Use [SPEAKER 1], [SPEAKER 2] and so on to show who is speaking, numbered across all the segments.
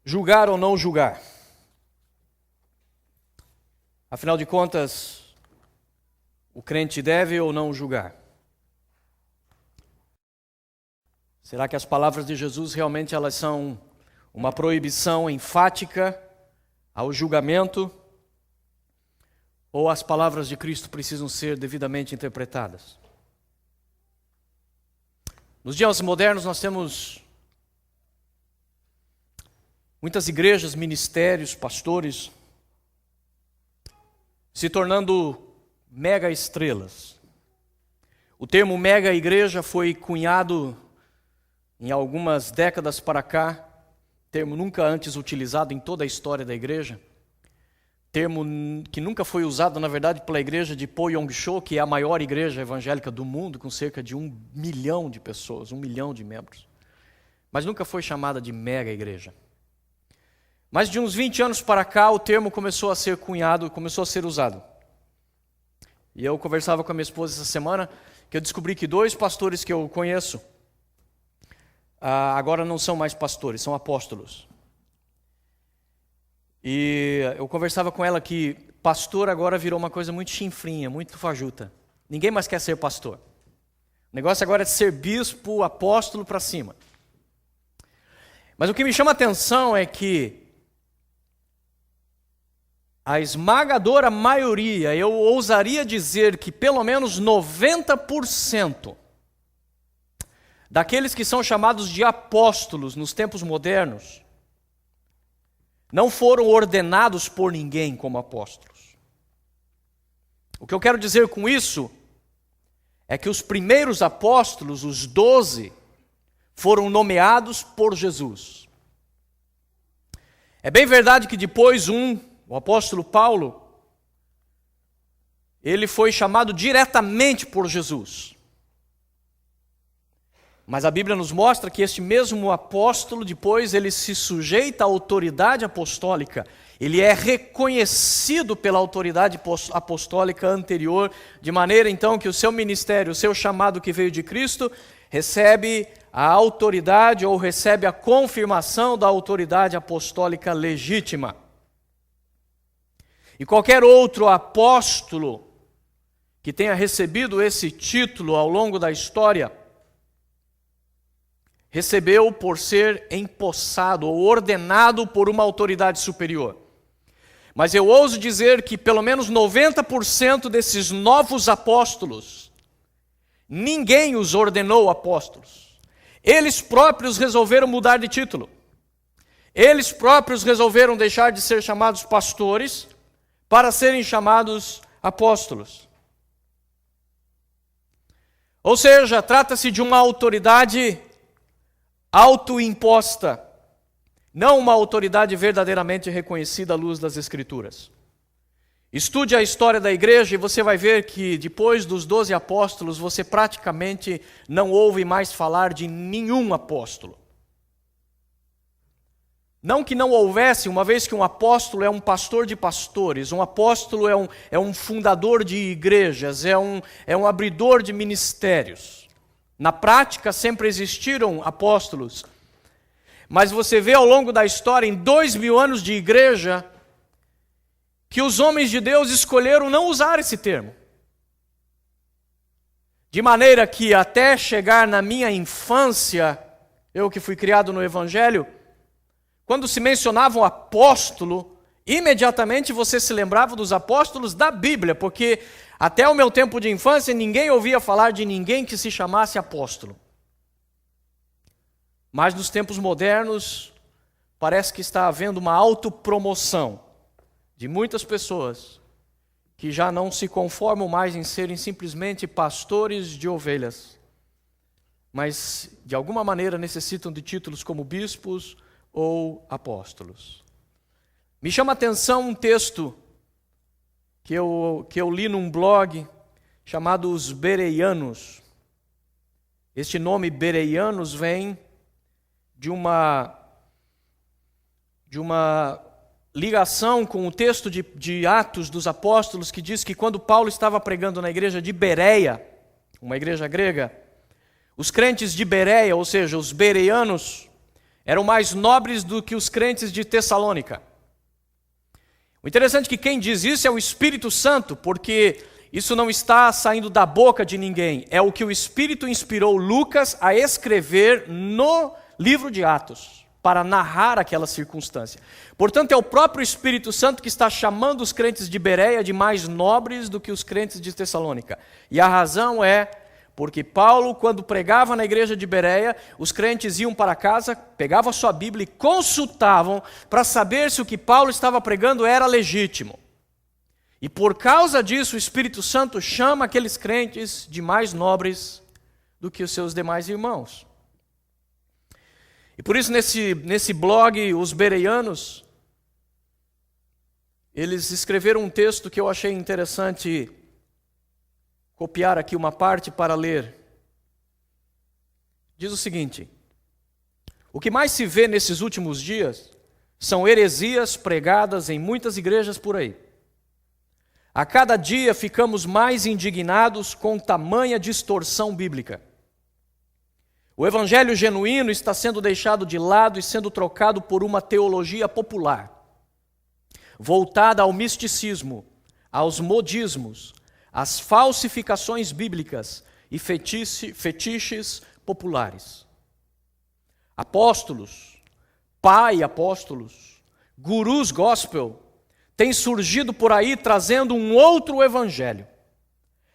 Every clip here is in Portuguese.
[SPEAKER 1] Julgar ou não julgar? Afinal de contas, o crente deve ou não julgar? Será que as palavras de Jesus realmente elas são uma proibição enfática ao julgamento? Ou as palavras de Cristo precisam ser devidamente interpretadas? Nos dias modernos nós temos muitas igrejas, ministérios, pastores se tornando mega estrelas. O termo mega igreja foi cunhado em algumas décadas para cá, termo nunca antes utilizado em toda a história da igreja, termo que nunca foi usado, na verdade, pela igreja de Poyong-cho, que é a maior igreja evangélica do mundo, com cerca de 1 milhão de pessoas, 1 milhão de membros. Mas nunca foi chamada de mega igreja. Mas de uns 20 anos para cá, o termo começou a ser cunhado, começou a ser usado. E eu conversava com a minha esposa essa semana, que eu descobri que 2 pastores que eu conheço, agora não são mais pastores, são apóstolos. E eu conversava com ela que pastor agora virou uma coisa muito chinfrinha, muito fajuta. Ninguém mais quer ser pastor. O negócio agora é ser bispo, apóstolo para cima. Mas o que me chama a atenção é que a esmagadora maioria, eu ousaria dizer que pelo menos 90% daqueles que são chamados de apóstolos nos tempos modernos, não foram ordenados por ninguém como apóstolos. O que eu quero dizer com isso é que os primeiros apóstolos, os 12, foram nomeados por Jesus. É bem verdade que depois o apóstolo Paulo, ele foi chamado diretamente por Jesus. Mas a Bíblia nos mostra que este mesmo apóstolo, depois ele se sujeita à autoridade apostólica. Ele é reconhecido pela autoridade apostólica anterior, de maneira então que o seu ministério, o seu chamado que veio de Cristo, recebe a autoridade ou recebe a confirmação da autoridade apostólica legítima. E qualquer outro apóstolo que tenha recebido esse título ao longo da história, recebeu por ser empossado ou ordenado por uma autoridade superior. Mas eu ouso dizer que pelo menos 90% desses novos apóstolos, ninguém os ordenou apóstolos. Eles próprios resolveram mudar de título. Eles próprios resolveram deixar de ser chamados pastores para serem chamados apóstolos. Ou seja, trata-se de uma autoridade autoimposta, não uma autoridade verdadeiramente reconhecida à luz das Escrituras. Estude a história da igreja e você vai ver que depois dos 12 apóstolos, você praticamente não ouve mais falar de nenhum apóstolo. Não que não houvesse, uma vez que um apóstolo é um pastor de pastores, um apóstolo é um fundador de igrejas, é um abridor de ministérios. Na prática sempre existiram apóstolos, mas você vê ao longo da história, em 2000 anos de igreja, que os homens de Deus escolheram não usar esse termo. De maneira que até chegar na minha infância, eu que fui criado no Evangelho, quando se mencionava um apóstolo, imediatamente você se lembrava dos apóstolos da Bíblia, porque até o meu tempo de infância ninguém ouvia falar de ninguém que se chamasse apóstolo. Mas nos tempos modernos, parece que está havendo uma autopromoção de muitas pessoas que já não se conformam mais em serem simplesmente pastores de ovelhas, mas de alguma maneira necessitam de títulos como bispos ou apóstolos. Me chama a atenção um texto que eu li num blog chamado Os Bereanos. Este nome Bereanos vem de uma ligação com o texto de Atos dos Apóstolos, que diz que quando Paulo estava pregando na igreja de Bereia, uma igreja grega, os crentes de Bereia, ou seja, os bereanos, eram mais nobres do que os crentes de Tessalônica. O interessante é que quem diz isso é o Espírito Santo, porque isso não está saindo da boca de ninguém. É o que o Espírito inspirou Lucas a escrever no livro de Atos, para narrar aquela circunstância. Portanto, é o próprio Espírito Santo que está chamando os crentes de Bereia de mais nobres do que os crentes de Tessalônica. E a razão é porque Paulo, quando pregava na igreja de Bereia, os crentes iam para casa, pegavam a sua Bíblia e consultavam para saber se o que Paulo estava pregando era legítimo. E por causa disso, o Espírito Santo chama aqueles crentes de mais nobres do que os seus demais irmãos. E por isso, nesse blog, os bereianos, eles escreveram um texto que eu achei interessante copiar aqui uma parte para ler. Diz o seguinte: o que mais se vê nesses últimos dias são heresias pregadas em muitas igrejas por aí. A cada dia ficamos mais indignados com tamanha distorção bíblica. O evangelho genuíno está sendo deixado de lado e sendo trocado por uma teologia popular, voltada ao misticismo, aos modismos, às falsificações bíblicas e fetiches populares. Apóstolos, pai-apóstolos, gurus gospel, têm surgido por aí trazendo um outro evangelho.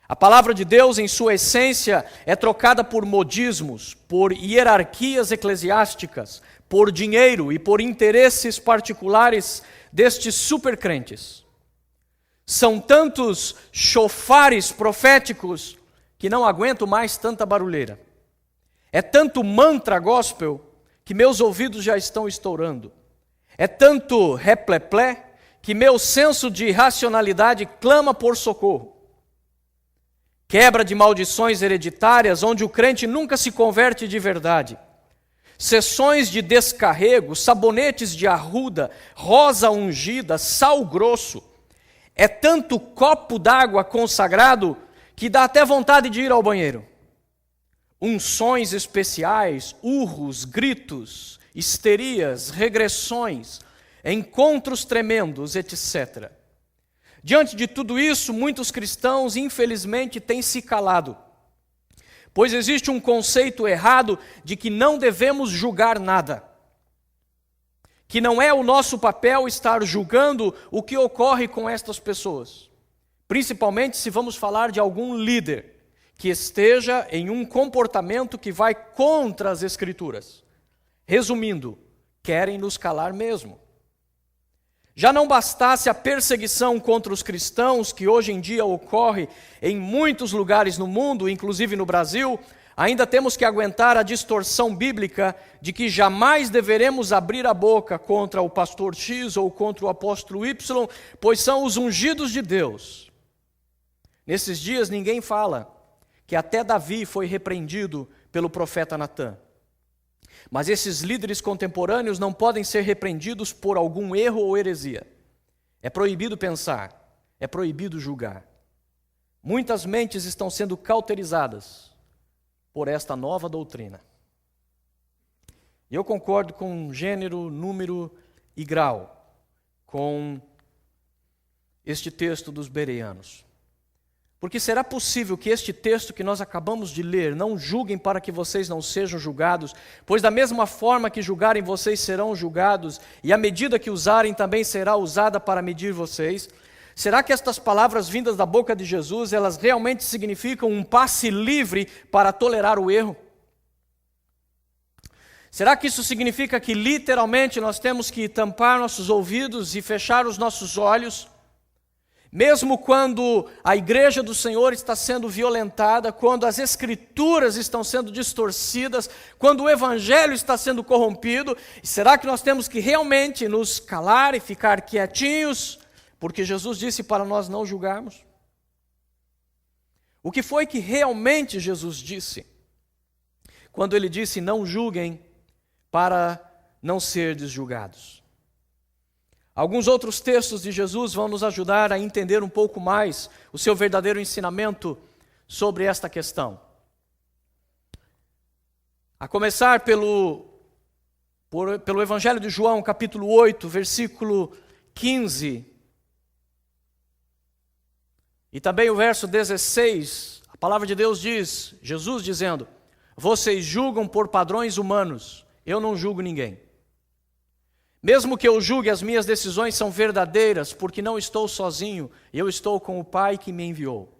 [SPEAKER 1] A palavra de Deus, em sua essência, é trocada por modismos, por hierarquias eclesiásticas, por dinheiro e por interesses particulares destes supercrentes. São tantos chofares proféticos que não aguento mais tanta barulheira. É tanto mantra gospel que meus ouvidos já estão estourando. É tanto repleplé que meu senso de racionalidade clama por socorro. Quebra de maldições hereditárias, onde o crente nunca se converte de verdade. Sessões de descarrego, sabonetes de arruda, rosa ungida, sal grosso. É tanto copo d'água consagrado que dá até vontade de ir ao banheiro. Unções especiais, urros, gritos, histerias, regressões, encontros tremendos, etc. Diante de tudo isso, muitos cristãos, infelizmente, têm se calado, pois existe um conceito errado de que não devemos julgar nada, que não é o nosso papel estar julgando o que ocorre com estas pessoas, principalmente se vamos falar de algum líder que esteja em um comportamento que vai contra as Escrituras. Resumindo, querem nos calar mesmo. Já não bastasse a perseguição contra os cristãos, que hoje em dia ocorre em muitos lugares no mundo, inclusive no Brasil, ainda temos que aguentar a distorção bíblica de que jamais deveremos abrir a boca contra o pastor X ou contra o apóstolo Y, pois são os ungidos de Deus. Nesses dias ninguém fala que até Davi foi repreendido pelo profeta Natã. Mas esses líderes contemporâneos não podem ser repreendidos por algum erro ou heresia. É proibido pensar, é proibido julgar. Muitas mentes estão sendo cauterizadas por esta nova doutrina. E eu concordo com gênero, número e grau com este texto dos bereanos. Porque será possível que este texto que nós acabamos de ler, não julguem para que vocês não sejam julgados, pois da mesma forma que julgarem vocês serão julgados, e a medida que usarem também será usada para medir vocês? Será que estas palavras vindas da boca de Jesus, elas realmente significam um passe livre para tolerar o erro? Será que isso significa que literalmente nós temos que tampar nossos ouvidos e fechar os nossos olhos? Mesmo quando a igreja do Senhor está sendo violentada, quando as escrituras estão sendo distorcidas, quando o evangelho está sendo corrompido, será que nós temos que realmente nos calar e ficar quietinhos, porque Jesus disse para nós não julgarmos? O que foi que realmente Jesus disse? Quando ele disse não julguem para não serdes julgados. Alguns outros textos de Jesus vão nos ajudar a entender um pouco mais o seu verdadeiro ensinamento sobre esta questão. A começar por pelo Evangelho de João, capítulo 8, versículo 15. E também o verso 16, a palavra de Deus diz, Jesus dizendo: vocês julgam por padrões humanos, eu não julgo ninguém. Mesmo que eu julgue, as minhas decisões são verdadeiras, porque não estou sozinho, eu estou com o Pai que me enviou.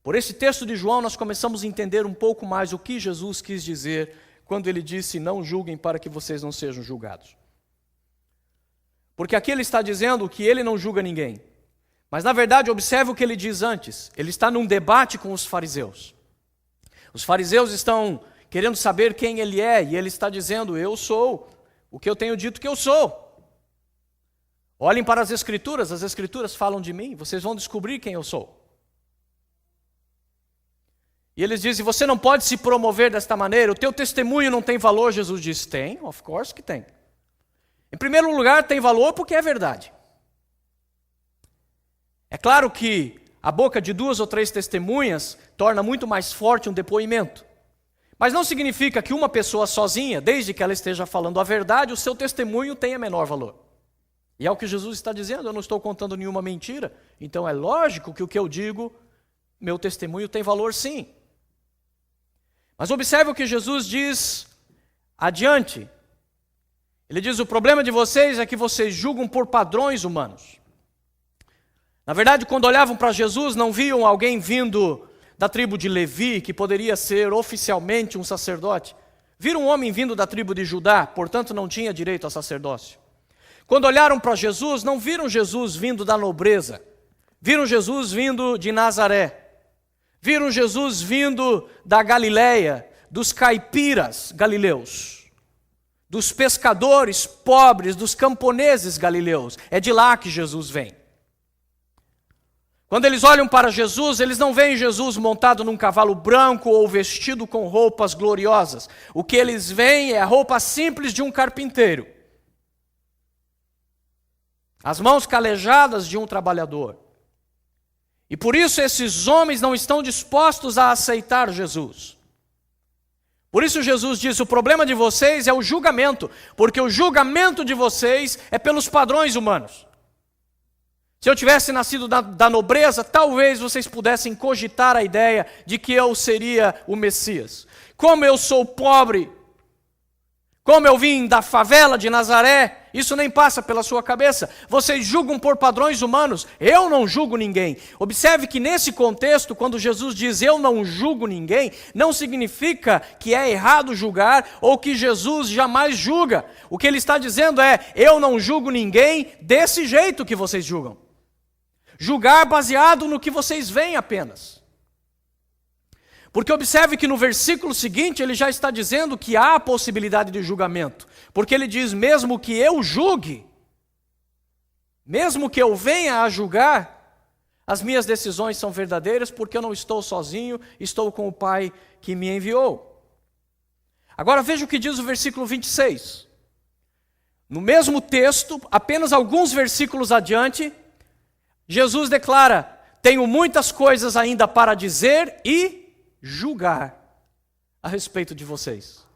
[SPEAKER 1] Por esse texto de João, nós começamos a entender um pouco mais o que Jesus quis dizer quando ele disse: não julguem para que vocês não sejam julgados. Porque aqui ele está dizendo que ele não julga ninguém. Mas na verdade, observe o que ele diz antes. Ele está num debate com os fariseus. Os fariseus estão querendo saber quem ele é, e ele está dizendo: eu sou o que eu tenho dito que eu sou. Olhem para as Escrituras falam de mim, vocês vão descobrir quem eu sou. E eles dizem: você não pode se promover desta maneira, o teu testemunho não tem valor. Jesus diz: tem, of course que tem. Em primeiro lugar, tem valor porque é verdade. É claro que a boca de 2 ou 3 testemunhas torna muito mais forte um depoimento. Mas não significa que uma pessoa sozinha, desde que ela esteja falando a verdade, o seu testemunho tenha menor valor. E é o que Jesus está dizendo: eu não estou contando nenhuma mentira, então é lógico que o que eu digo, meu testemunho tem valor sim. Mas observe o que Jesus diz adiante. Ele diz: o problema de vocês é que vocês julgam por padrões humanos. Na verdade, quando olhavam para Jesus, não viam alguém vindo da tribo de Levi, que poderia ser oficialmente um sacerdote. Viram um homem vindo da tribo de Judá, portanto não tinha direito a sacerdócio. Quando olharam para Jesus, não viram Jesus vindo da nobreza. Viram Jesus vindo de Nazaré. Viram Jesus vindo da Galileia, dos caipiras galileus, dos pescadores pobres, dos camponeses galileus. É de lá que Jesus vem. Quando eles olham para Jesus, eles não veem Jesus montado num cavalo branco ou vestido com roupas gloriosas. O que eles veem é a roupa simples de um carpinteiro, as mãos calejadas de um trabalhador. E por isso esses homens não estão dispostos a aceitar Jesus. Por isso Jesus diz: o problema de vocês é o julgamento, porque o julgamento de vocês é pelos padrões humanos. Se eu tivesse nascido da nobreza, talvez vocês pudessem cogitar a ideia de que eu seria o Messias. Como eu sou pobre, como eu vim da favela de Nazaré, isso nem passa pela sua cabeça. Vocês julgam por padrões humanos, eu não julgo ninguém. Observe que nesse contexto, quando Jesus diz eu não julgo ninguém, não significa que é errado julgar ou que Jesus jamais julga. O que ele está dizendo é: eu não julgo ninguém desse jeito que vocês julgam. Julgar baseado no que vocês veem apenas. Porque observe que no versículo seguinte ele já está dizendo que há a possibilidade de julgamento. Porque ele diz: mesmo que eu julgue, mesmo que eu venha a julgar, as minhas decisões são verdadeiras, porque eu não estou sozinho, estou com o Pai que me enviou. Agora veja o que diz o versículo 26. No mesmo texto, apenas alguns versículos adiante, Jesus declara: tenho muitas coisas ainda para dizer e julgar a respeito de vocês.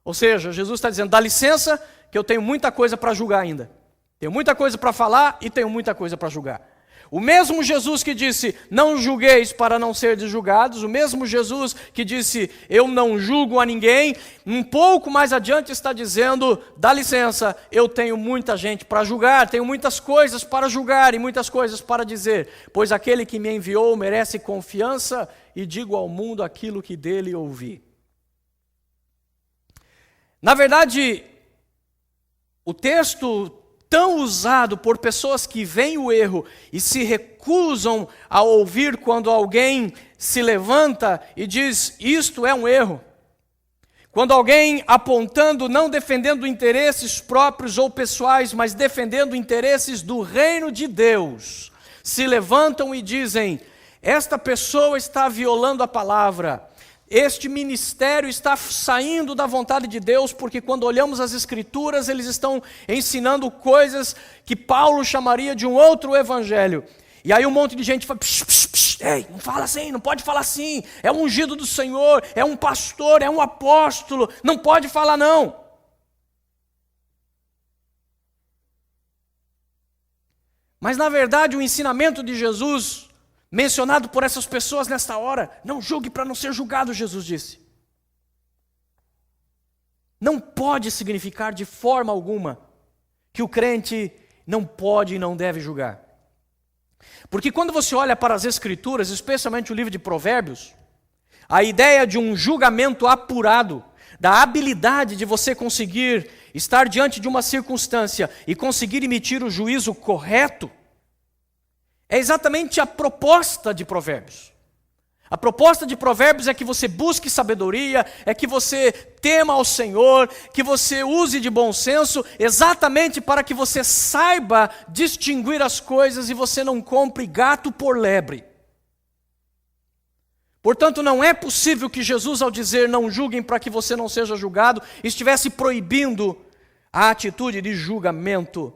[SPEAKER 1] Ou seja, Jesus está dizendo: dá licença que eu tenho muita coisa para julgar ainda. Tenho muita coisa para falar e tenho muita coisa para julgar. O mesmo Jesus que disse: não julgueis para não serdes julgados, o mesmo Jesus que disse: eu não julgo a ninguém, um pouco mais adiante está dizendo: dá licença, eu tenho muita gente para julgar, tenho muitas coisas para julgar e muitas coisas para dizer, pois aquele que me enviou merece confiança e digo ao mundo aquilo que dele ouvi. Na verdade, o texto tão usado por pessoas que veem o erro e se recusam a ouvir quando alguém se levanta e diz: isto é um erro. Quando alguém apontando, não defendendo interesses próprios ou pessoais, mas defendendo interesses do reino de Deus, se levantam e dizem: esta pessoa está violando a palavra. Este ministério está saindo da vontade de Deus, porque quando olhamos as Escrituras, eles estão ensinando coisas que Paulo chamaria de um outro evangelho. E aí um monte de gente fala: psh, psh, psh, ei, não fala assim, não pode falar assim, é um ungido do Senhor, é um pastor, é um apóstolo, não pode falar não. Mas na verdade o ensinamento de Jesus, mencionado por essas pessoas nesta hora, não julgue para não ser julgado, Jesus disse. Não pode significar de forma alguma que o crente não pode e não deve julgar. Porque quando você olha para as Escrituras, especialmente o livro de Provérbios, a ideia de um julgamento apurado, da habilidade de você conseguir estar diante de uma circunstância e conseguir emitir o juízo correto, é exatamente a proposta de Provérbios. A proposta de Provérbios é que você busque sabedoria, é que você tema ao Senhor, que você use de bom senso, exatamente para que você saiba distinguir as coisas e você não compre gato por lebre. Portanto, não é possível que Jesus, ao dizer não julguem para que você não seja julgado, estivesse proibindo a atitude de julgamento.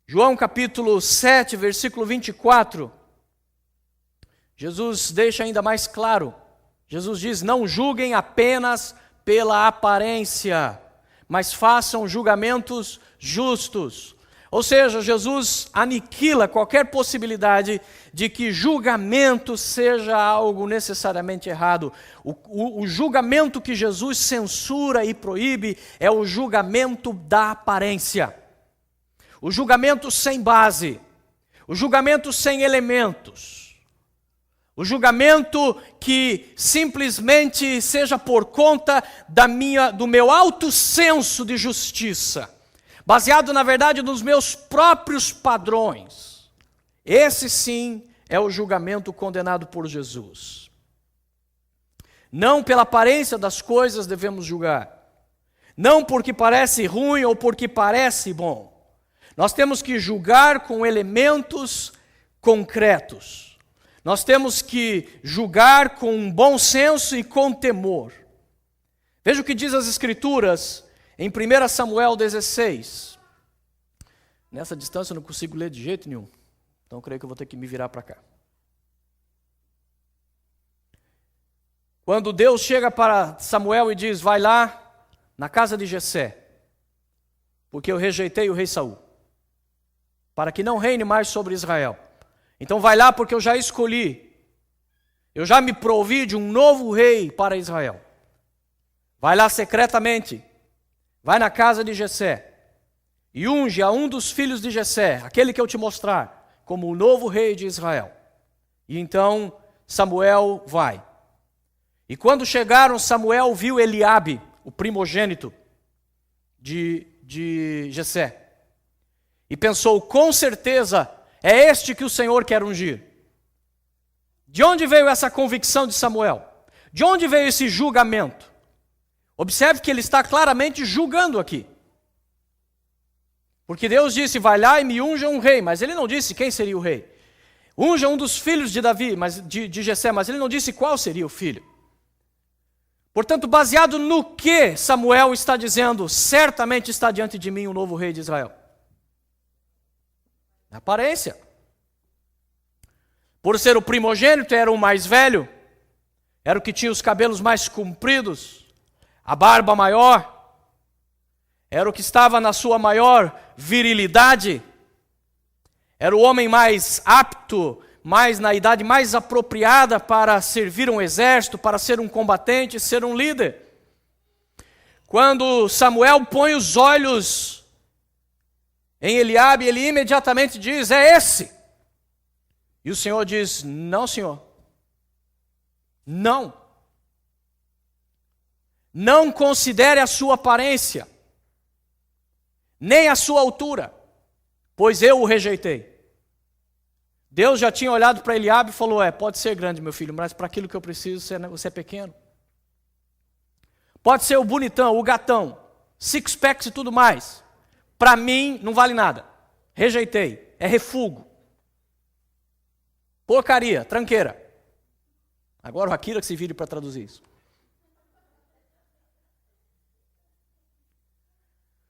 [SPEAKER 1] João capítulo 7, versículo 24, Jesus deixa ainda mais claro. Jesus diz, não julguem apenas pela aparência, mas façam julgamentos justos. Ou seja, Jesus aniquila qualquer possibilidade de que julgamento seja algo necessariamente errado. O julgamento que Jesus censura e proíbe é o julgamento da aparência. O julgamento sem base. O julgamento sem elementos. O julgamento que simplesmente seja por conta do meu alto senso de justiça, baseado, na verdade, nos meus próprios padrões. Esse sim é o julgamento condenado por Jesus. Não pela aparência das coisas devemos julgar. Não porque parece ruim ou porque parece bom. Nós temos que julgar com elementos concretos. Nós temos que julgar com bom senso e com temor. Veja o que diz as Escrituras em 1 Samuel 16. Nessa distância eu não consigo ler de jeito nenhum. Então eu creio que eu vou ter que me virar para cá. Quando Deus chega para Samuel e diz, vai lá na casa de Jessé, porque eu rejeitei o rei Saul, para que não reine mais sobre Israel. Então vai lá porque eu já escolhi, eu já me provi de um novo rei para Israel. Vai lá secretamente, vai na casa de Jessé e unge a um dos filhos de Jessé, aquele que eu te mostrar, como o novo rei de Israel. E então Samuel vai. E quando chegaram, Samuel viu Eliabe, o primogênito de Jessé, e pensou, com certeza, é este que o Senhor quer ungir. De onde veio essa convicção de Samuel? De onde veio esse julgamento? Observe que ele está claramente julgando aqui. Porque Deus disse, vai lá e me unja um rei, mas ele não disse quem seria o rei. Unja um dos filhos de Davi, de Jessé, mas ele não disse qual seria o filho. Portanto, baseado no que Samuel está dizendo, certamente está diante de mim um novo rei de Israel. Na aparência. Por ser o primogênito, era o mais velho, era o que tinha os cabelos mais compridos, a barba maior, era o que estava na sua maior virilidade, era o homem mais apto, mais na idade mais apropriada para servir um exército, para ser um combatente, ser um líder. Quando Samuel põe os olhos em Eliabe, ele imediatamente diz, é esse. E o Senhor diz, não, Senhor. Não. Não considere a sua aparência, nem a sua altura, pois eu o rejeitei. Deus já tinha olhado para Eliabe e falou, pode ser grande, meu filho, mas para aquilo que eu preciso, você é pequeno. Pode ser o bonitão, o gatão, six packs e tudo mais. Para mim, não vale nada. Rejeitei. É refúgio. Porcaria, tranqueira. Agora o Akira que se vire para traduzir isso.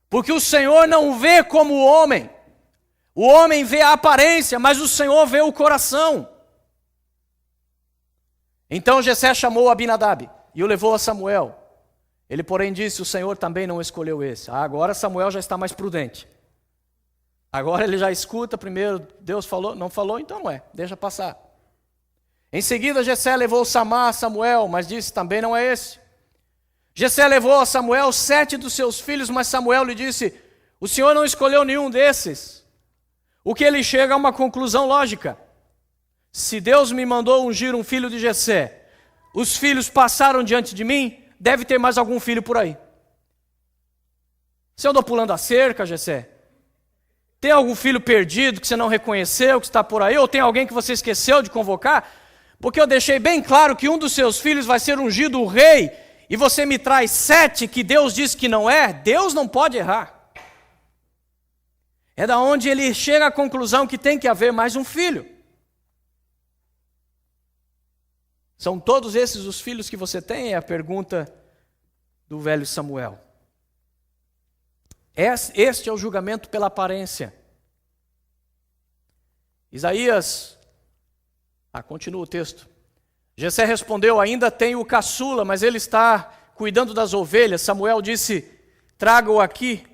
[SPEAKER 1] Porque o Senhor não vê como o homem. O homem vê a aparência, mas o Senhor vê o coração. Então Jessé chamou Abinadab e o levou a Samuel. Ele, porém, disse, o Senhor também não escolheu esse. Agora Samuel já está mais prudente. Agora ele já escuta, primeiro Deus falou, não falou, então não é, deixa passar. Em seguida Jessé levou Samar a Samuel, mas disse, também não é esse. Jessé levou a Samuel 7 dos seus filhos, mas Samuel lhe disse, o Senhor não escolheu nenhum desses. O que ele chega a uma conclusão lógica. Se Deus me mandou ungir um filho de Jessé, os filhos passaram diante de mim, deve ter mais algum filho por aí. Você andou pulando a cerca, Jessé? Tem algum filho perdido que você não reconheceu, que está por aí? Ou tem alguém que você esqueceu de convocar? Porque eu deixei bem claro que um dos seus filhos vai ser ungido o rei, e você me traz 7 que Deus disse que não é. Deus não pode errar. É da onde ele chega à conclusão que tem que haver mais um filho. São todos esses os filhos que você tem? É a pergunta do velho Samuel. Este é o julgamento pela aparência. Isaías, continua o texto. Jessé respondeu, ainda tenho o caçula, mas ele está cuidando das ovelhas. Samuel disse, traga-o aqui,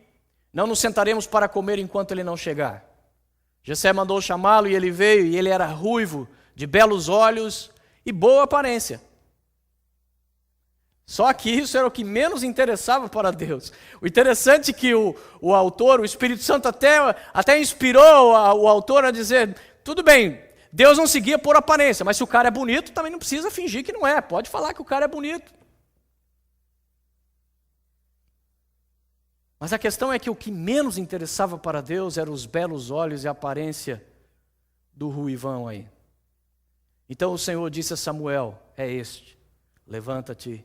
[SPEAKER 1] não nos sentaremos para comer enquanto ele não chegar. Jessé mandou chamá-lo e ele veio, e ele era ruivo, de belos olhos e boa aparência. Só que isso era o que menos interessava para Deus. O interessante é que o autor, o Espírito Santo até inspirou o autor a dizer, tudo bem, Deus não seguia por aparência, mas se o cara é bonito, também não precisa fingir que não é. Pode falar que o cara é bonito. Mas a questão é que o que menos interessava para Deus eram os belos olhos e a aparência do ruivão aí. Então o Senhor disse a Samuel, é este, levanta-te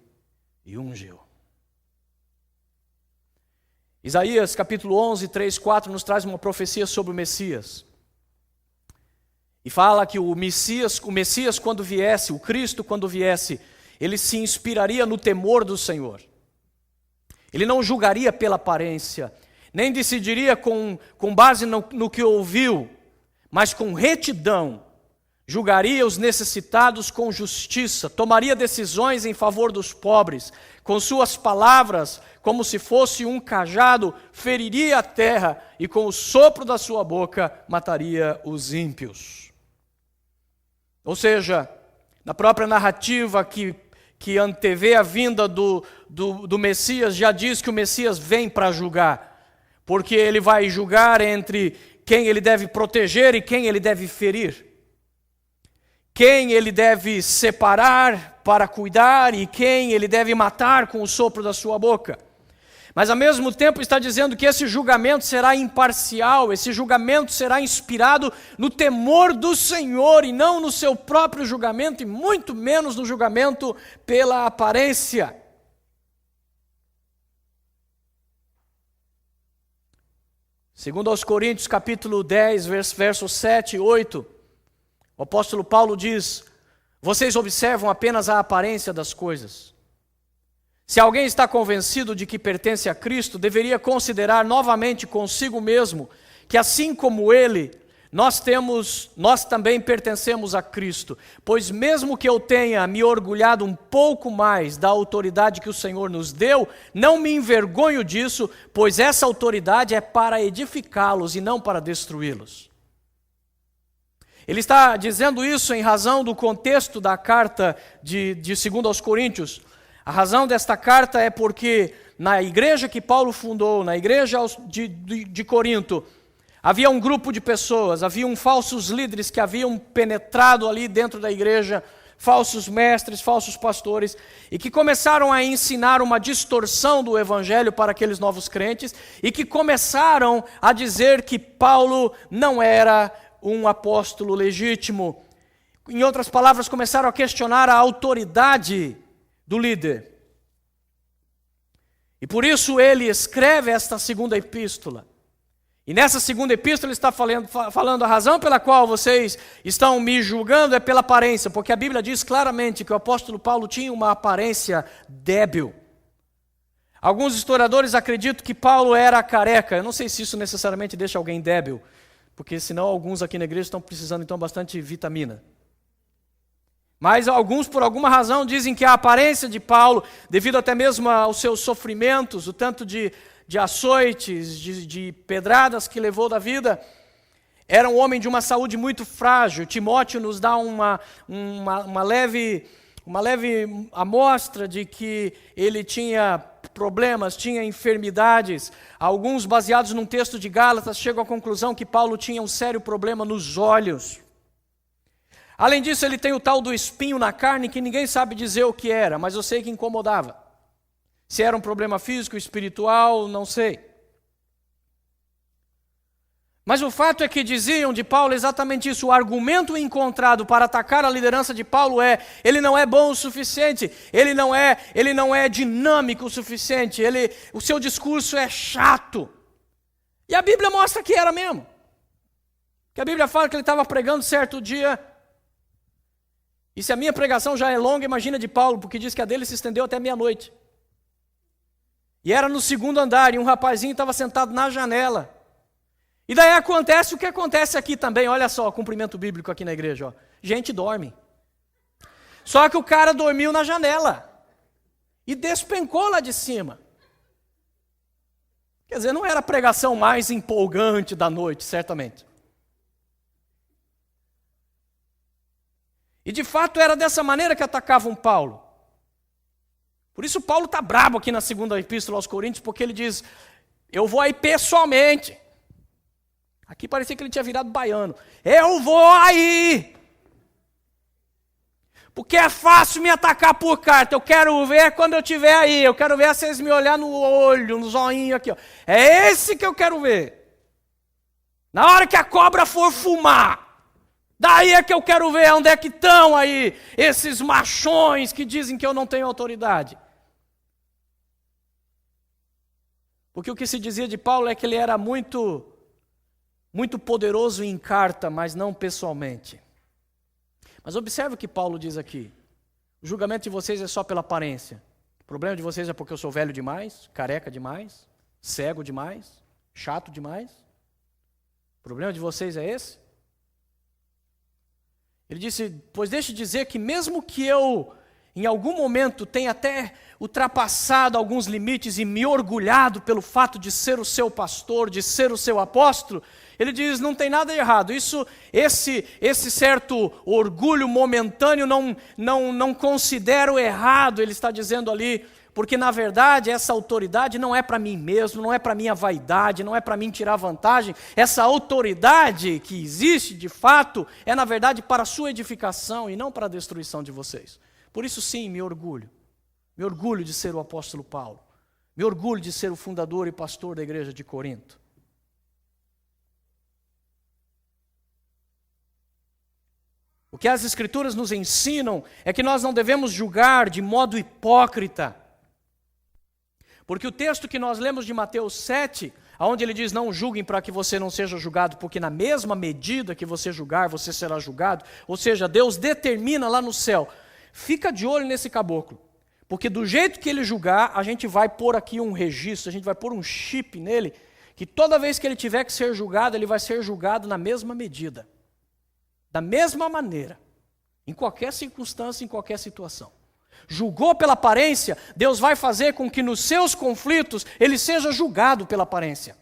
[SPEAKER 1] e ungiu. Isaías capítulo 11, 3, 4 nos traz uma profecia sobre o Messias. E fala que o Messias quando viesse, o Cristo quando viesse, ele se inspiraria no temor do Senhor. Ele não julgaria pela aparência, nem decidiria com base no que ouviu, mas com retidão. Julgaria os necessitados com justiça, tomaria decisões em favor dos pobres, com suas palavras, como se fosse um cajado, feriria a terra e com o sopro da sua boca mataria os ímpios. Ou seja, na própria narrativa que antevê a vinda do Messias, já diz que o Messias vem para julgar, porque ele vai julgar entre quem ele deve proteger e quem ele deve ferir. Quem ele deve separar para cuidar e quem ele deve matar com o sopro da sua boca. Mas ao mesmo tempo está dizendo que esse julgamento será imparcial, esse julgamento será inspirado no temor do Senhor e não no seu próprio julgamento e muito menos no julgamento pela aparência. Segundo aos Coríntios capítulo 10, versos 7 e 8, o apóstolo Paulo diz, vocês observam apenas a aparência das coisas. Se alguém está convencido de que pertence a Cristo, deveria considerar novamente consigo mesmo que assim como ele, nós também pertencemos a Cristo. Pois mesmo que eu tenha me orgulhado um pouco mais da autoridade que o Senhor nos deu, não me envergonho disso, pois essa autoridade é para edificá-los e não para destruí-los. Ele está dizendo isso em razão do contexto da carta de 2 aos Coríntios. A razão desta carta é porque na igreja que Paulo fundou, na igreja de Corinto, havia um grupo de pessoas, haviam falsos líderes que haviam penetrado ali dentro da igreja, falsos mestres, falsos pastores, e que começaram a ensinar uma distorção do evangelho para aqueles novos crentes, e que começaram a dizer que Paulo não era um apóstolo legítimo. Em outras palavras, começaram a questionar a autoridade do líder. E por isso ele escreve esta segunda epístola. E nessa segunda epístola ele está falando a razão pela qual vocês estão me julgando é pela aparência, porque a Bíblia diz claramente que o apóstolo Paulo tinha uma aparência débil. Alguns historiadores acreditam que Paulo era careca. Eu não sei se isso necessariamente deixa alguém débil, porque senão alguns aqui na igreja estão precisando então bastante vitamina. Mas alguns, por alguma razão, dizem que a aparência de Paulo, devido até mesmo aos seus sofrimentos, o tanto de açoites, de pedradas que levou da vida, era um homem de uma saúde muito frágil. Timóteo nos dá uma leve amostra de que ele tinha problemas, tinha enfermidades. Alguns, baseados num texto de Gálatas, chegam à conclusão que Paulo tinha um sério problema nos olhos. Além disso, ele tem o tal do espinho na carne, que ninguém sabe dizer o que era, mas eu sei que incomodava. Se era um problema físico, espiritual, não sei. Mas o fato é que diziam de Paulo exatamente isso. O argumento encontrado para atacar a liderança de Paulo é: ele não é bom o suficiente, ele não é dinâmico o suficiente, o seu discurso é chato. E a Bíblia mostra que era mesmo. Que a Bíblia fala que ele estava pregando certo dia. E se a minha pregação já é longa, imagina de Paulo, porque diz que a dele se estendeu até meia-noite. E era no segundo andar, e um rapazinho estava sentado na janela. E daí acontece o que acontece aqui também. Olha só, cumprimento bíblico aqui na igreja. Ó. Gente dorme. Só que o cara dormiu na janela. E despencou lá de cima. Quer dizer, não era a pregação mais empolgante da noite, certamente. E de fato era dessa maneira que atacavam Paulo. Por isso Paulo está brabo aqui na segunda epístola aos Coríntios, porque ele diz: eu vou aí pessoalmente. Aqui parecia que ele tinha virado baiano. Eu vou aí. Porque é fácil me atacar por carta. Eu quero ver quando eu estiver aí. Eu quero ver vocês me olhar no olho, no zoinho aqui. Ó. É esse que eu quero ver. Na hora que a cobra for fumar. Daí é que eu quero ver onde é que estão aí esses machões que dizem que eu não tenho autoridade. Porque o que se dizia de Paulo é que ele era muito poderoso em carta, mas não pessoalmente. Mas observe o que Paulo diz aqui. O julgamento de vocês é só pela aparência. O problema de vocês é porque eu sou velho demais, careca demais, cego demais, chato demais. O problema de vocês é esse? Ele disse: pois deixe dizer que mesmo que eu, em algum momento, tenha até ultrapassado alguns limites e me orgulhado pelo fato de ser o seu pastor, de ser o seu apóstolo, ele diz: não tem nada de errado. Esse certo orgulho momentâneo não considero errado, ele está dizendo ali, porque na verdade essa autoridade não é para mim mesmo, não é para minha vaidade, não é para mim tirar vantagem. Essa autoridade que existe de fato é na verdade para a sua edificação e não para a destruição de vocês. Por isso sim, me orgulho de ser o apóstolo Paulo, me orgulho de ser o fundador e pastor da igreja de Corinto. O que as Escrituras nos ensinam é que nós não devemos julgar de modo hipócrita. Porque o texto que nós lemos de Mateus 7, onde ele diz: não julguem para que você não seja julgado, porque na mesma medida que você julgar, você será julgado. Ou seja, Deus determina lá no céu. Fica de olho nesse caboclo. Porque do jeito que ele julgar, a gente vai pôr aqui um registro, a gente vai pôr um chip nele, que toda vez que ele tiver que ser julgado, ele vai ser julgado na mesma medida. Da mesma maneira, em qualquer circunstância, em qualquer situação. Julgou pela aparência, Deus vai fazer com que nos seus conflitos ele seja julgado pela aparência.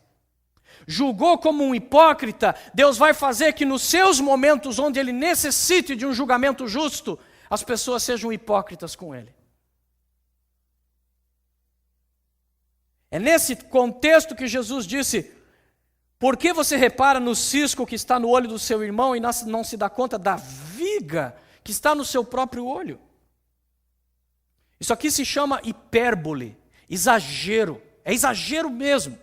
[SPEAKER 1] Julgou como um hipócrita, Deus vai fazer que nos seus momentos onde ele necessite de um julgamento justo, as pessoas sejam hipócritas com ele. É nesse contexto que Jesus disse: por que você repara no cisco que está no olho do seu irmão e não se dá conta da viga que está no seu próprio olho? Isso aqui se chama hipérbole, exagero. É exagero mesmo.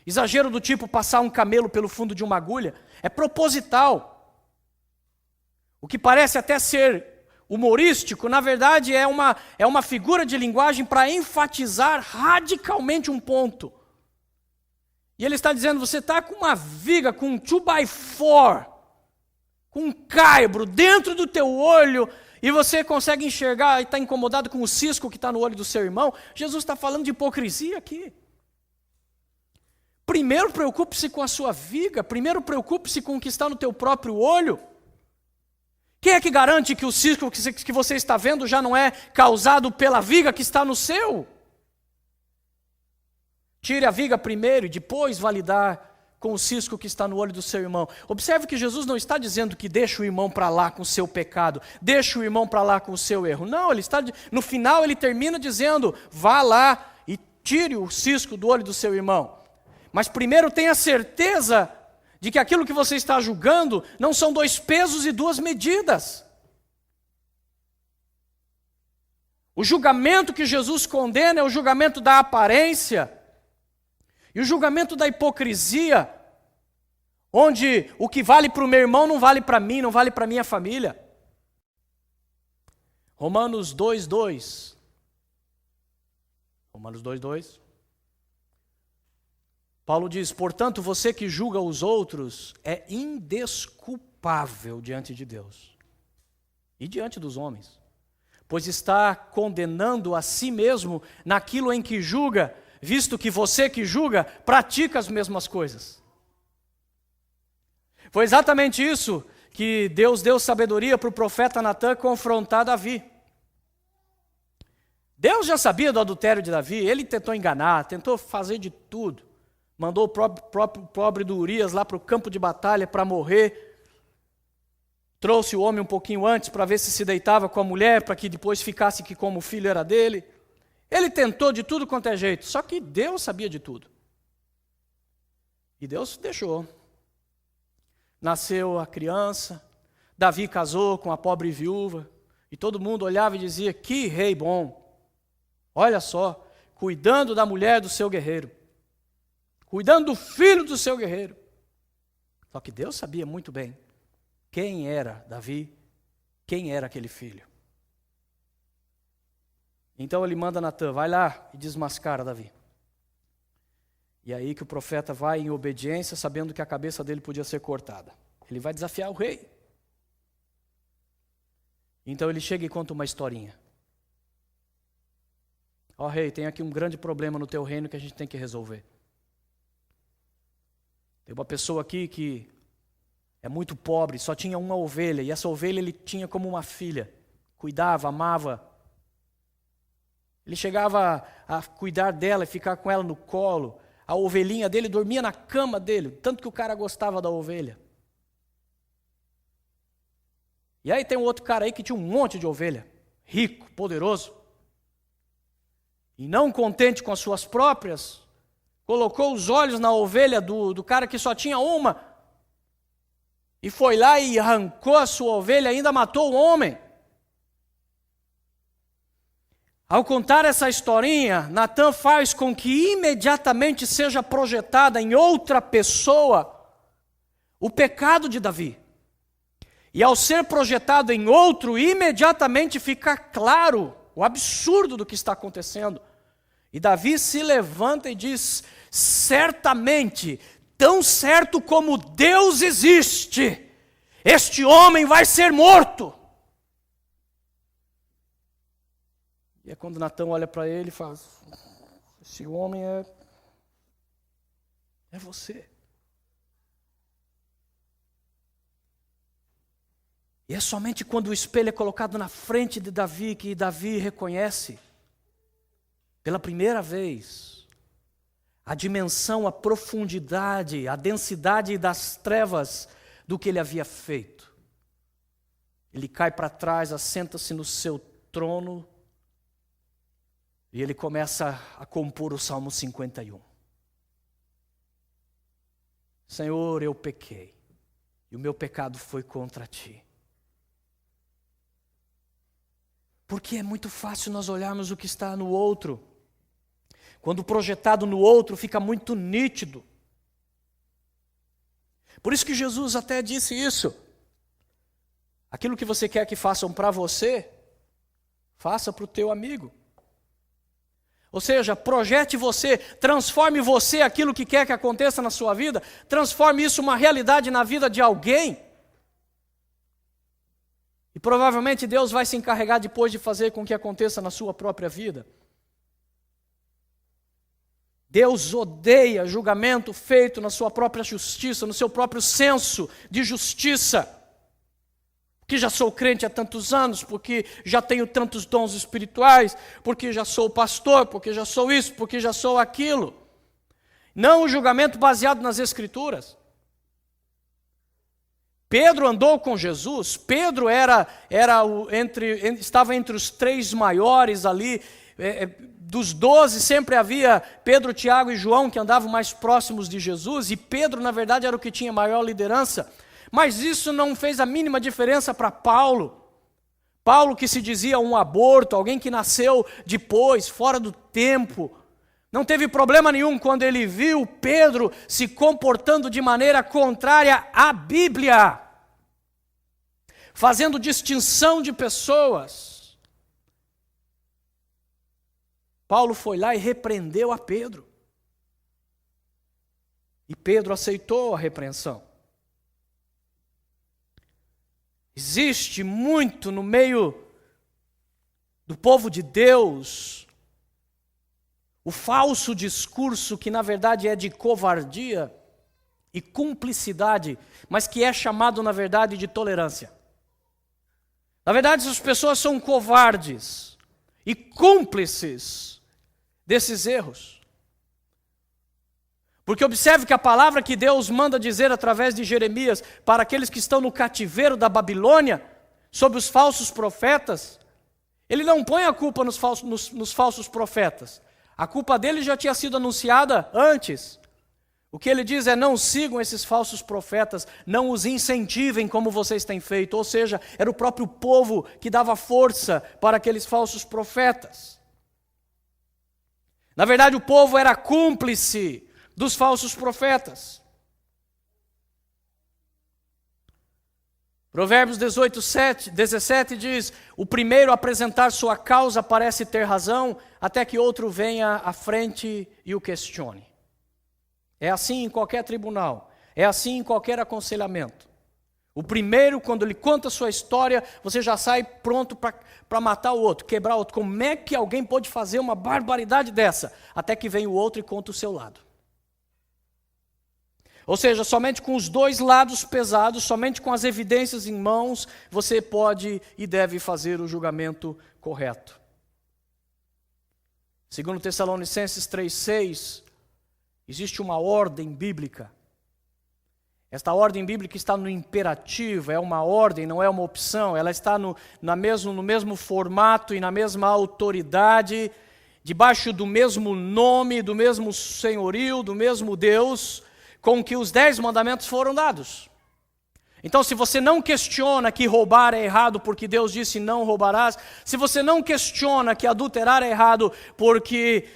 [SPEAKER 1] Exagero do tipo passar um camelo pelo fundo de uma agulha. É proposital. O que parece até ser humorístico, na verdade é uma figura de linguagem para enfatizar radicalmente um ponto. E ele está dizendo: você está com uma viga, com um 2x4, com um caibro dentro do teu olho, e você consegue enxergar e está incomodado com o cisco que está no olho do seu irmão. Jesus está falando de hipocrisia aqui. Primeiro preocupe-se com a sua viga, primeiro preocupe-se com o que está no teu próprio olho. Quem é que garante que o cisco que você está vendo já não é causado pela viga que está no seu? Tire a viga primeiro e depois validar com o cisco que está no olho do seu irmão. Observe que Jesus não está dizendo que deixa o irmão para lá com o seu pecado, deixa o irmão para lá com o seu erro. Não, no final ele termina dizendo, vá lá e tire o cisco do olho do seu irmão. Mas primeiro tenha certeza de que aquilo que você está julgando não são 2 pesos e 2 medidas. O julgamento que Jesus condena é o julgamento da aparência e o julgamento da hipocrisia, onde o que vale para o meu irmão não vale para mim, não vale para a minha família. Romanos 2:2. Romanos 2:2. Paulo diz, portanto, você que julga os outros é indesculpável diante de Deus e diante dos homens, pois está condenando a si mesmo naquilo em que julga, visto que você que julga pratica as mesmas coisas. Foi exatamente isso que Deus deu sabedoria para o profeta Natã confrontar Davi. Deus já sabia do adultério de Davi, ele tentou enganar, tentou fazer de tudo. Mandou o próprio pobre do Urias lá para o campo de batalha para morrer. Trouxe o homem um pouquinho antes para ver se deitava com a mulher, para que depois ficasse que como o filho era dele. Ele tentou de tudo quanto é jeito, só que Deus sabia de tudo. E Deus deixou. Nasceu a criança, Davi casou com a pobre viúva, e todo mundo olhava e dizia, que rei bom. Olha só, cuidando da mulher do seu guerreiro. Cuidando do filho do seu guerreiro. Só que Deus sabia muito bem quem era Davi, quem era aquele filho. Então ele manda Natã, vai lá e desmascara Davi. E aí que o profeta vai em obediência, sabendo que a cabeça dele podia ser cortada. Ele vai desafiar o rei. Então ele chega e conta uma historinha. Ó rei, tem aqui um grande problema no teu reino que a gente tem que resolver. Tem uma pessoa aqui que é muito pobre, só tinha uma ovelha, e essa ovelha ele tinha como uma filha. Cuidava, amava. Ele chegava a cuidar dela e ficar com ela no colo. A ovelhinha dele dormia na cama dele, tanto que o cara gostava da ovelha. E aí tem um outro cara aí que tinha um monte de ovelha, rico, poderoso. E não contente com as suas próprias, colocou os olhos na ovelha do cara que só tinha uma, e foi lá e arrancou a sua ovelha, ainda matou o homem. Ao contar essa historinha, Natã faz com que imediatamente seja projetada em outra pessoa o pecado de Davi. E ao ser projetado em outro, imediatamente fica claro o absurdo do que está acontecendo. E Davi se levanta e diz, certamente, tão certo como Deus existe, este homem vai ser morto. E é quando Natã olha para ele e fala, esse homem é você. E é somente quando o espelho é colocado na frente de Davi que Davi reconhece, pela primeira vez, a dimensão, a profundidade, a densidade das trevas do que ele havia feito. Ele cai para trás, assenta-se no seu trono e ele começa a compor o Salmo 51. Senhor, eu pequei e o meu pecado foi contra ti. Porque é muito fácil nós olharmos o que está no outro. Quando projetado no outro, fica muito nítido. Por isso que Jesus até disse isso. Aquilo que você quer que façam para você, faça para o teu amigo. Ou seja, projete você, transforme você aquilo que quer que aconteça na sua vida, transforme isso uma realidade na vida de alguém. E provavelmente Deus vai se encarregar depois de fazer com que aconteça na sua própria vida. Deus odeia julgamento feito na sua própria justiça, no seu próprio senso de justiça. porque já sou crente há tantos anos, porque já tenho tantos dons espirituais, porque já sou pastor, porque já sou isso, porque já sou aquilo. Não o julgamento baseado nas Escrituras. Pedro andou com Jesus, Pedro estava entre os 3 maiores ali, dos 12 sempre havia Pedro, Tiago e João que andavam mais próximos de Jesus, e Pedro na verdade era o que tinha maior liderança, mas isso não fez a mínima diferença para Paulo. Paulo, que se dizia um aborto, alguém que nasceu depois, fora do tempo, não teve problema nenhum quando ele viu Pedro se comportando de maneira contrária à Bíblia, fazendo distinção de pessoas. Paulo foi lá e repreendeu a Pedro. E Pedro aceitou a repreensão. Existe muito no meio do povo de Deus o falso discurso que na verdade é de covardia e cumplicidade, mas que é chamado na verdade de tolerância. Na verdade, essas pessoas são covardes e cúmplices desses erros. Porque observe que a palavra que Deus manda dizer através de Jeremias para aqueles que estão no cativeiro da Babilônia, sobre os falsos profetas, ele não põe a culpa nos falsos profetas. A culpa dele já tinha sido anunciada antes. O que ele diz é: não sigam esses falsos profetas, não os incentivem como vocês têm feito. Ou seja, era o próprio povo que dava força para aqueles falsos profetas. Na verdade, o povo era cúmplice dos falsos profetas. Provérbios 17 diz: o primeiro a apresentar sua causa parece ter razão, até que outro venha à frente e o questione. É assim em qualquer tribunal, é assim em qualquer aconselhamento. O primeiro, quando ele conta a sua história, você já sai pronto para matar o outro, quebrar o outro. Como é que alguém pode fazer uma barbaridade dessa? Até que vem o outro e conta o seu lado. Ou seja, somente com os dois lados pesados, somente com as evidências em mãos, você pode e deve fazer o julgamento correto. Segundo Tessalonicenses 3,6, existe uma ordem bíblica. Esta ordem bíblica está no imperativo, é uma ordem, não é uma opção. Ela está no mesmo formato e na mesma autoridade, debaixo do mesmo nome, do mesmo senhorio, do mesmo Deus, com que os 10 mandamentos foram dados. Então, se você não questiona que roubar é errado porque Deus disse não roubarás, se você não questiona que adulterar é errado porque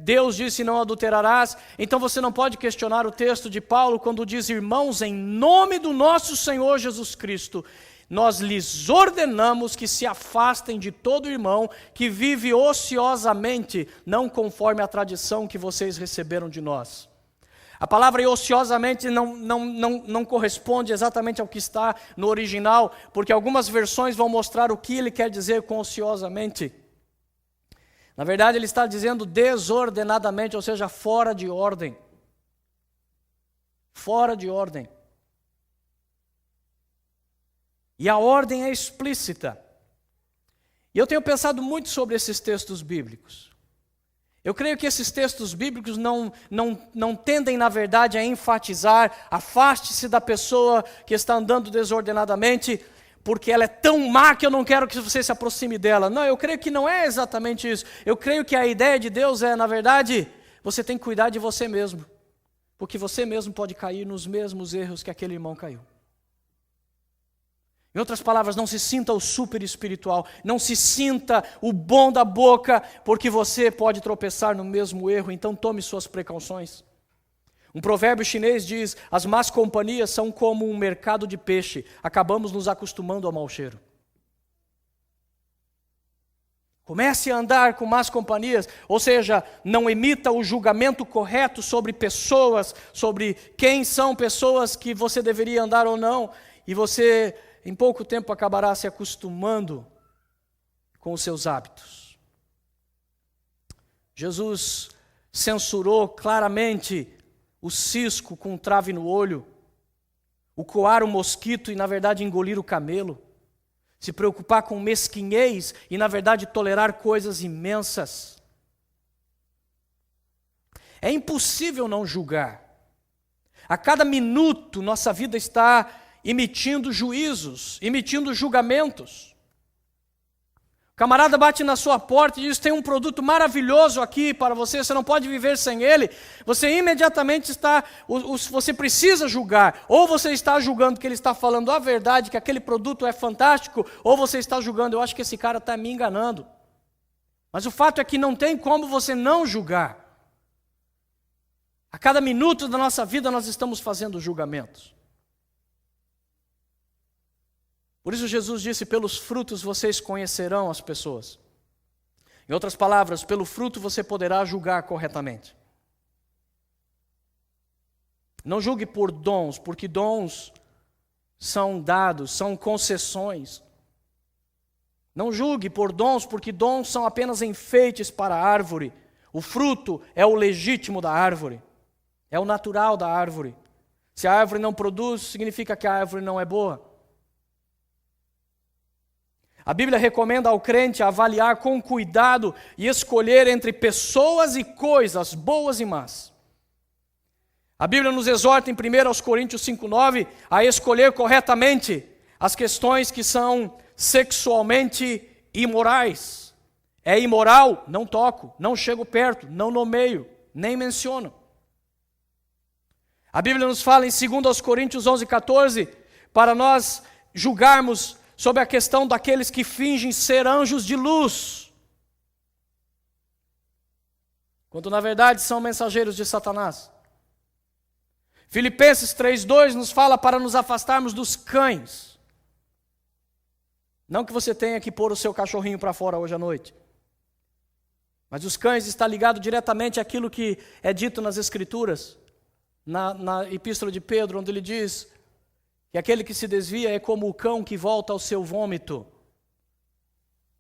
[SPEAKER 1] Deus disse não adulterarás, então você não pode questionar o texto de Paulo quando diz: irmãos, em nome do nosso Senhor Jesus Cristo, nós lhes ordenamos que se afastem de todo irmão que vive ociosamente, não conforme a tradição que vocês receberam de nós. A palavra ociosamente não corresponde exatamente ao que está no original, porque algumas versões vão mostrar o que ele quer dizer com ociosamente. Na verdade, ele está dizendo desordenadamente, ou seja, fora de ordem. Fora de ordem. E a ordem é explícita. E eu tenho pensado muito sobre esses textos bíblicos. Eu creio que esses textos bíblicos não tendem, na verdade, a enfatizar: afaste-se da pessoa que está andando desordenadamente, porque ela é tão má que eu não quero que você se aproxime dela. Não, eu creio que não é exatamente isso. Eu creio que a ideia de Deus é, na verdade, você tem que cuidar de você mesmo, porque você mesmo pode cair nos mesmos erros que aquele irmão caiu. Em outras palavras, não se sinta o super espiritual, não se sinta o bom da boca, porque você pode tropeçar no mesmo erro, então tome suas precauções. Um provérbio chinês diz: as más companhias são como um mercado de peixe, acabamos nos acostumando ao mau cheiro. Comece a andar com más companhias, ou seja, não emita o julgamento correto sobre pessoas, sobre quem são pessoas que você deveria andar ou não, e você em pouco tempo acabará se acostumando com os seus hábitos. Jesus censurou claramente o cisco com um trave no olho, o coar o mosquito e, na verdade, engolir o camelo. se preocupar com mesquinhez e, na verdade, tolerar coisas imensas. É impossível não julgar. A cada minuto, nossa vida está emitindo juízos, emitindo julgamentos. O camarada bate na sua porta e diz: tem um produto maravilhoso aqui para você, você não pode viver sem ele. Você imediatamente você precisa julgar. Ou você está julgando que ele está falando a verdade, que aquele produto é fantástico, ou você está julgando: eu acho que esse cara está me enganando. Mas o fato é que não tem como você não julgar. A cada minuto da nossa vida nós estamos fazendo julgamentos. Por isso Jesus disse: pelos frutos vocês conhecerão as pessoas. Em outras palavras, pelo fruto você poderá julgar corretamente. Não julgue por dons, porque dons são dados, são concessões. Não julgue por dons, porque dons são apenas enfeites para a árvore. O fruto é o legítimo da árvore, é o natural da árvore. Se a árvore não produz, significa que a árvore não é boa. A Bíblia recomenda ao crente avaliar com cuidado e escolher entre pessoas e coisas boas e más. A Bíblia nos exorta em 1 Coríntios 5,9 a escolher corretamente as questões que são sexualmente imorais. É imoral? Não toco, não chego perto, não nomeio, nem menciono. A Bíblia nos fala em 2 Coríntios 11,14 para nós julgarmos sobre a questão daqueles que fingem ser anjos de luz, quando na verdade são mensageiros de Satanás. Filipenses 3,2 nos fala para nos afastarmos dos cães. Não que você tenha que pôr o seu cachorrinho para fora hoje à noite, mas os cães está ligado diretamente àquilo que é dito nas Escrituras, na Epístola de Pedro, onde ele diz que aquele que se desvia é como o cão que volta ao seu vômito.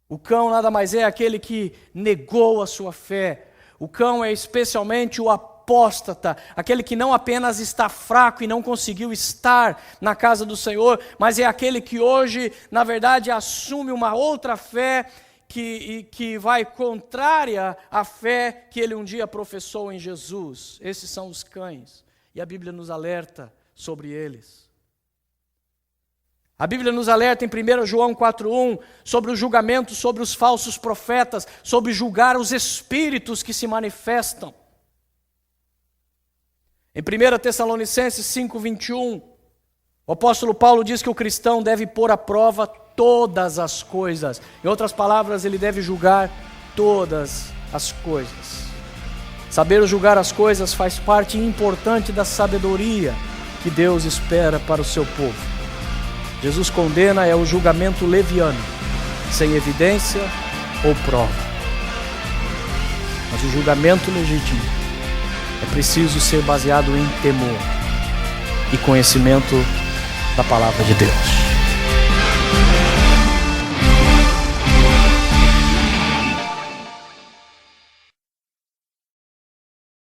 [SPEAKER 1] O cão nada mais é aquele que negou a sua fé. O cão é especialmente o apóstata, aquele que não apenas está fraco e não conseguiu estar na casa do Senhor, mas é aquele que hoje, na verdade, assume uma outra fé que vai contrária à fé que ele um dia professou em Jesus. Esses são os cães, e a Bíblia nos alerta sobre eles. A Bíblia nos alerta em 1 João 4,1 sobre o julgamento sobre os falsos profetas, sobre julgar os espíritos que se manifestam. Em 1 Tessalonicenses 5,21, o apóstolo Paulo diz que o cristão deve pôr à prova todas as coisas. Em outras palavras, ele deve julgar todas as coisas. Saber julgar as coisas faz parte importante da sabedoria que Deus espera para o seu povo. Jesus condena o julgamento leviano, sem evidência ou prova. Mas o julgamento legítimo é preciso ser baseado em temor e conhecimento da palavra de Deus.